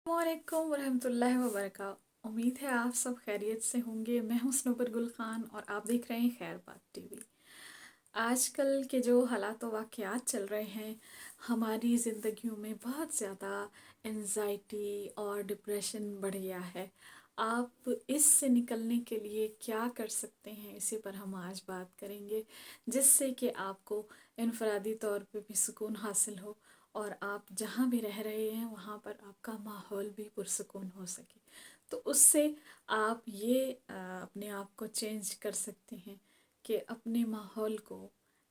वालेकुम वरहमतुल्लाहि वबरकातुहू। उम्मीद है आप सब खैरियत से होंगे। मैं हूं स्नूबर गुल खान और आप देख रहे हैं खैर बात टीवी। आजकल के जो हालात व वाक़यात चल रहे हैं हमारी ज़िंदगियों में बहुत ज़्यादा एंजाइटी और डिप्रेशन बढ़ गया है। आप इससे निकलने के लिए क्या कर सकते हैं, इसी पर हम आज बात करेंगे, जिससे कि आपको इनफरादी तौर पे भी सुकून हासिल हो और आप जहाँ भी रह रहे हैं वहाँ पर आपका माहौल भी पुरसुकून हो सके। तो उससे आप ये अपने आप को चेंज कर सकते हैं कि अपने माहौल को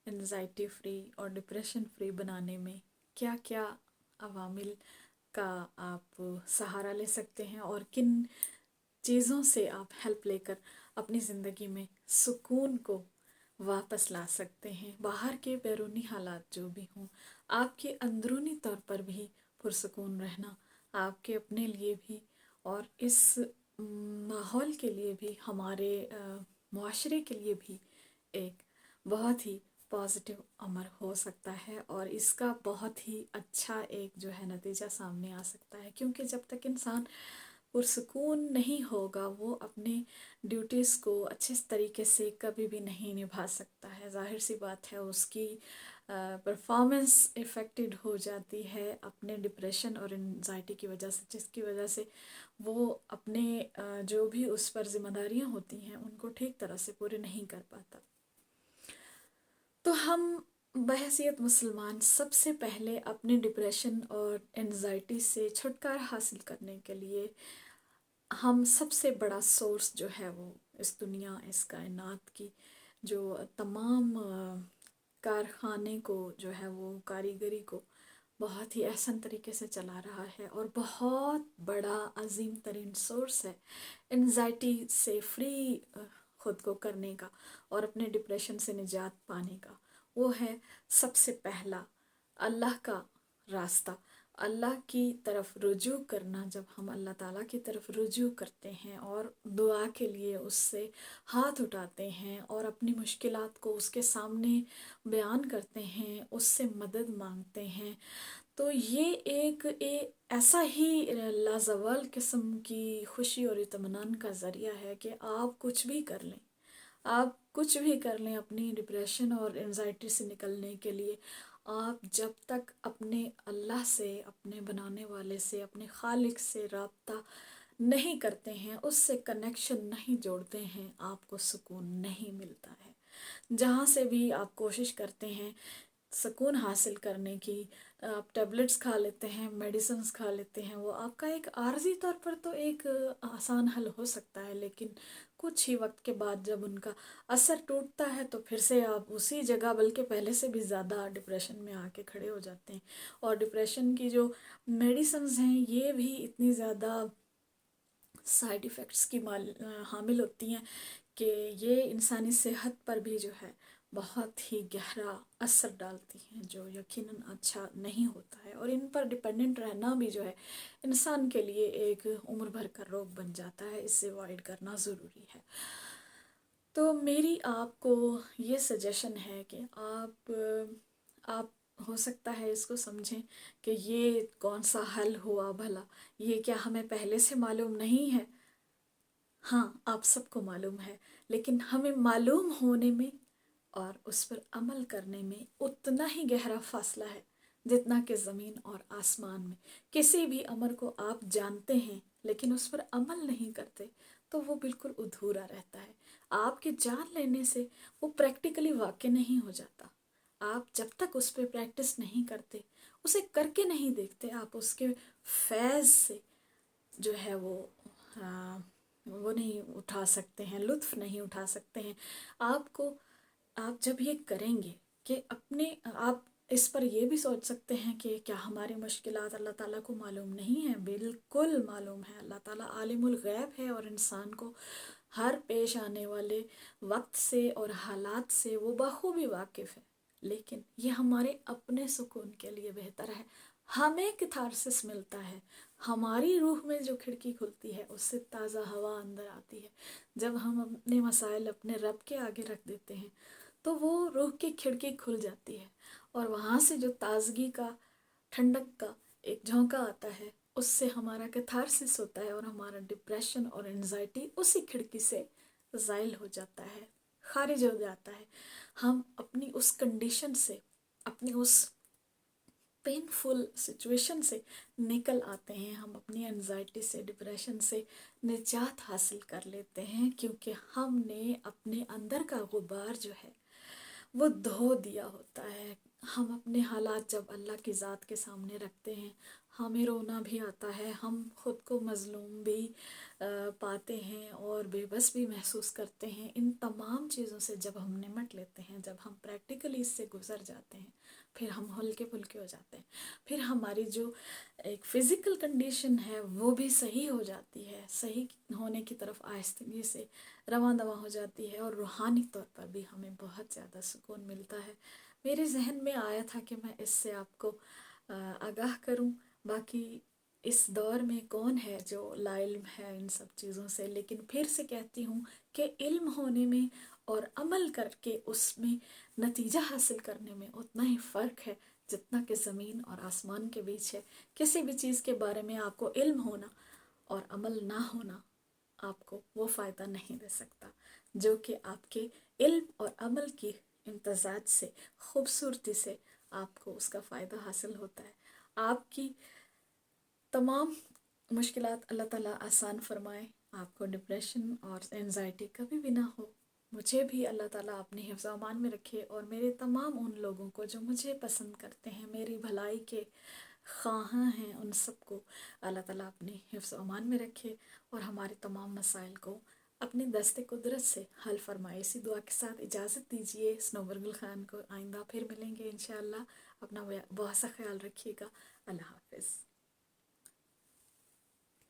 एंजाइटी फ्री और डिप्रेशन फ्री बनाने में क्या क्या अवामिल का आप सहारा ले सकते हैं और किन चीज़ों से आप हेल्प लेकर अपनी ज़िंदगी में सुकून को वापस ला सकते हैं। बाहर के बैरूनी हालात जो भी हों, आपके अंदरूनी तौर पर भी पुरसुकून रहना आपके अपने लिए भी और इस माहौल के लिए भी, हमारे मुआशरे के लिए भी एक बहुत ही पॉजिटिव अमर हो सकता है और इसका बहुत ही अच्छा एक जो है नतीजा सामने आ सकता है। क्योंकि जब तक इंसान पुरसुकून नहीं होगा वो अपने ड्यूटीज़ को अच्छे तरीके से कभी भी नहीं निभा सकता है। ज़ाहिर सी बात है उसकी परफॉर्मेंस इफ़ेक्टेड हो जाती है अपने डिप्रेशन और एंजाइटी की वजह से, जिसकी वजह से वो अपने जो भी उस पर ज़िम्मेदारियां होती हैं उनको ठीक तरह से पूरे नहीं कर पाता। तो हम बहैसियत मुसलमान सबसे पहले अपने डिप्रेशन और एंजाइटी से छुटकारा हासिल करने के लिए हम सबसे बड़ा सोर्स जो है वो इस दुनिया, इस कायनात की जो तमाम कारखाने को जो है वो कारीगरी को बहुत ही अहसन तरीके से चला रहा है और बहुत बड़ा अजीम तरीन सोर्स है एंजाइटी से फ्री खुद को करने का और अपने डिप्रेशन से निजात पाने का। वो है सबसे पहला अल्लाह का रास्ता, अल्लाह की तरफ रुजू करना। जब हम अल्लाह ताला की तरफ रुजू करते हैं और दुआ के लिए उससे हाथ उठाते हैं और अपनी मुश्किलात को उसके सामने बयान करते हैं, उससे मदद मांगते हैं, तो ये ऐसा ही लाजवाल किस्म की खुशी और इत्मीनान का ज़रिया है कि आप कुछ भी कर लें, आप कुछ भी कर लें अपनी डिप्रेशन और एंजाइटी से निकलने के लिए। आप जब तक अपने अल्लाह से, अपने बनाने वाले से, अपने खालिक से रब्ता नहीं करते हैं, उससे कनेक्शन नहीं जोड़ते हैं, आपको सुकून नहीं मिलता है। जहाँ से भी आप कोशिश करते हैं सुकून हासिल करने की, आप टैबलेट्स खा लेते हैं, मेडिसिन्स खा लेते हैं, वो आपका एक आर्जी तौर पर तो एक आसान हल हो सकता है, लेकिन कुछ ही वक्त के बाद जब उनका असर टूटता है तो फिर से आप उसी जगह, बल्कि पहले से भी ज़्यादा डिप्रेशन में आके खड़े हो जाते हैं। और डिप्रेशन की जो मेडिसिन्स हैं ये भी इतनी ज़्यादा साइड इफ़ेक्ट्स की हामिल होती हैं कि ये इंसानी सेहत पर भी जो है बहुत ही गहरा असर डालती हैं, जो यकीनन अच्छा नहीं होता है। और इन पर डिपेंडेंट रहना भी जो है इंसान के लिए एक उम्र भर का रोग बन जाता है, इससे अवॉइड करना ज़रूरी है। तो मेरी आपको ये सजेशन है कि आप हो सकता है इसको समझें कि ये कौन सा हल हुआ भला, ये क्या हमें पहले से मालूम नहीं है? हाँ, आप सबको मालूम है, लेकिन हमें मालूम होने में और उस पर अमल करने में उतना ही गहरा फासला है जितना कि ज़मीन और आसमान में। किसी भी अमर को आप जानते हैं लेकिन उस पर अमल नहीं करते तो वो बिल्कुल अधूरा रहता है। आपके जान लेने से वो प्रैक्टिकली वाक़ई नहीं हो जाता। आप जब तक उस पर प्रैक्टिस नहीं करते, उसे करके नहीं देखते, आप उसके फैज़ से जो है वो नहीं उठा सकते हैं, लुत्फ़ नहीं उठा सकते हैं। आपको आप जब ये करेंगे कि अपने आप इस पर ये भी सोच सकते हैं कि क्या हमारी मुश्किलात अल्लाह ताला को मालूम नहीं है? बिल्कुल मालूम है। अल्लाह ताला आलिमुल गैब है और इंसान को हर पेश आने वाले वक्त से और हालात से वो बखूबी वाकिफ़ है। लेकिन ये हमारे अपने सुकून के लिए बेहतर है। हमें कैथारसिस मिलता है, हमारी रूह में जो खिड़की खुलती है उससे ताज़ा हवा अंदर आती है। जब हम अपने मसाइल अपने रब के आगे रख देते हैं तो वो रूह की खिड़की खुल जाती है और वहाँ से जो ताज़गी का, ठंडक का एक झोंका आता है اس سے ہمارا کیتھارسس ہوتا ہے اور ہمارا ڈپریشن اور انزائٹی اسی کھڑکی سے زائل ہو جاتا ہے، خارج ہو جاتا ہے. ہم اپنی اس کنڈیشن سے، اپنی اس پینفل سچویشن سے نکل آتے ہیں، ہم اپنی انزائٹی سے، ڈپریشن سے نجات حاصل کر لیتے ہیں، کیونکہ ہم نے اپنے اندر کا غبار جو ہے وہ دھو دیا ہوتا ہے. ہم اپنے حالات جب اللہ کی ذات کے سامنے رکھتے ہیں، ہمیں رونا بھی آتا ہے، ہم خود کو مظلوم بھی پاتے ہیں اور بے بس بھی محسوس کرتے ہیں. ان تمام چیزوں سے جب ہم نمٹ لیتے ہیں، جب ہم پریکٹیکلی اس سے گزر جاتے ہیں، پھر ہم ہلکے پھلکے ہو جاتے ہیں. پھر ہماری جو ایک فزیکل کنڈیشن ہے وہ بھی صحیح ہو جاتی ہے، صحیح ہونے کی طرف آہستگی سے رواں دواں ہو جاتی ہے، اور روحانی طور پر بھی ہمیں بہت زیادہ سکون ملتا ہے. میرے ذہن میں آیا تھا کہ میں اس سے آپ کو آگاہ کروں. باقی اس دور میں کون ہے جو لا علم ہے ان سب چیزوں سے، لیکن پھر سے کہتی ہوں کہ علم ہونے میں اور عمل کر کے اس میں نتیجہ حاصل کرنے میں اتنا ہی فرق ہے جتنا کہ زمین اور آسمان کے بیچ ہے. کسی بھی چیز کے بارے میں آپ کو علم ہونا اور عمل نہ ہونا آپ کو وہ فائدہ نہیں دے سکتا جو کہ آپ کے علم اور عمل کی امتزاج سے، خوبصورتی سے آپ کو اس کا فائدہ حاصل ہوتا ہے. آپ کی تمام مشکلات اللہ تعالیٰ آسان فرمائے، آپ کو ڈپریشن اور انزائٹی کبھی بھی نہ ہو. مجھے بھی اللہ تعالیٰ اپنے حفظ و امان میں رکھے، اور میرے تمام ان لوگوں کو جو مجھے پسند کرتے ہیں، میری بھلائی کے خواہاں ہیں، ان سب کو اللہ تعالیٰ اپنے حفظ و امان میں رکھے اور ہمارے تمام مسائل کو اپنے دست قدرت سے حل فرمائے. اسی دعا کے ساتھ اجازت دیجیے. سنوبر گل خان کو آئندہ پھر ملیں گے انشاءاللہ. اپنا بہت سا خیال رکھیے گا. اللہ حافظ.